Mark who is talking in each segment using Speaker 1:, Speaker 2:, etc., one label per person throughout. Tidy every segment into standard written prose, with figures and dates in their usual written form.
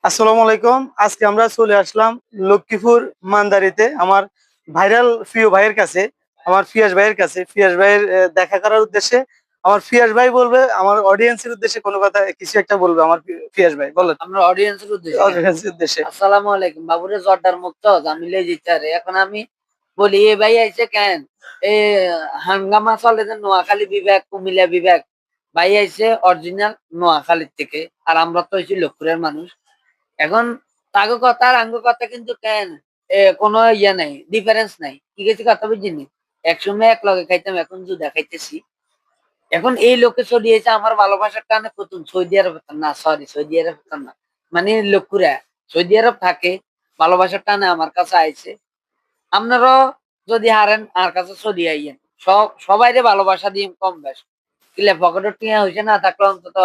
Speaker 1: আসসালামু আলাইকুম। আজকে আমরা চলে আসলাম লক্ষ্মীপুর মান্দারিতে আমার ভাইরাল প্রিয় ভাইয়ের কাছে, আমার ফিয়াজ ভাইয়ের কাছে। ফিয়াজ ভাইয়ের দেখা করার উদ্দেশ্যে আমার ফিয়াজ ভাই বলবে, আমার অডিয়েন্সের উদ্দেশ্যে কোনো কথা কিছু একটা বলবে আমার ফিয়াজ ভাই, বলেন।
Speaker 2: আমরা অডিয়েন্সের উদ্দেশ্যে কেন?
Speaker 1: অডিয়েন্সের উদ্দেশ্যে।
Speaker 2: আসসালামু আলাইকুম বাবুরে জর্দার মুক্ত জামিলে জিতারে এখন আমি বলি এ ভাই আইছে কেন এ হাঙ্গামা চলে যে নোয়াখালী বিভাগ কুমিল্লা বিভাগ ভাই আইছে অরিজিনাল নোয়াখালীর থেকে আর আমরা তো হইছি লক্ষ্মীপুরের মানুষ এখন তাগো কথা আর আঙ্গ কথা কিন্তু কেন কোনো ইয়ে নাই ডিফারেন্স নাই কি গেছি কথা বুঝিনি একসময় এক লগে খাইতাম এখন জুদা খাইতেছি এখন এই লোকে ছড়িয়েছে আমার ভালোবাসার টানে প্রথম সৌদি আরব না সরি সৌদি আরব না মানে লোকুরা সৌদি আরব থাকে ভালোবাসার টানে আমার কাছে আইছে আপনারাও যদি হারেন আর কাছে চলি আইয়েন সবাইরে ভালোবাসা দিয়ে কম বেশ কিলে পকেটের টিয়া হয়েছে না থাকলে অন্তত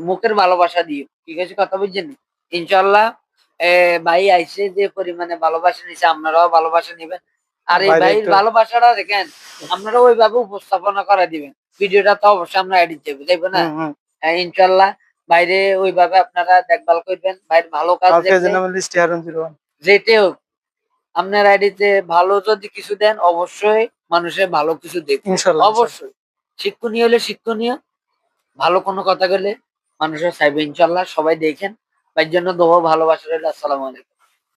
Speaker 2: মুখের ভালোবাসা দিও ঠিক আছে কথা বুঝছেন ইনশাল্লাহ ভাই আইছে যে পরিমাণে ভালোবাসা নিছে আপনারাও ভালোবাসা নিবেন আর এই
Speaker 1: ভাইরে
Speaker 2: ভাইয়ের
Speaker 1: একটু
Speaker 2: ভালোবাসাটা দেখেন আপনারা ওইভাবে উপস্থাপনা করে দিবেন ভিডিওটা তো অবশ্যই আমরা এডিট দেবো দেখবো না
Speaker 1: হুম।
Speaker 2: ইনশাল্লাহ বাইরে ওইভাবে আপনারা দেখভাল করবেন ভাইয়ের ভালো কাজ
Speaker 1: আমার পেজের
Speaker 2: দেখলে
Speaker 1: নাম লিস্ট হারুন 01।
Speaker 2: যেটাই হোক আপনার আইডিতে ভালো যদি কিছু দেন অবশ্যই মানুষের ভালো কিছু দেখবো
Speaker 1: ইনশাল্লাহ ইনশাল্লাহ।
Speaker 2: অবশ্যই শিক্ষণীয় হলে শিক্ষণীয় ভালো কোনো কথা গেলে মানুষের চাইবে ইনশাল্লাহ সবাই দেখেন ভাইয়ের জন্য দোয়া ভালোবাসা রইল আসসালামু আলাইকুম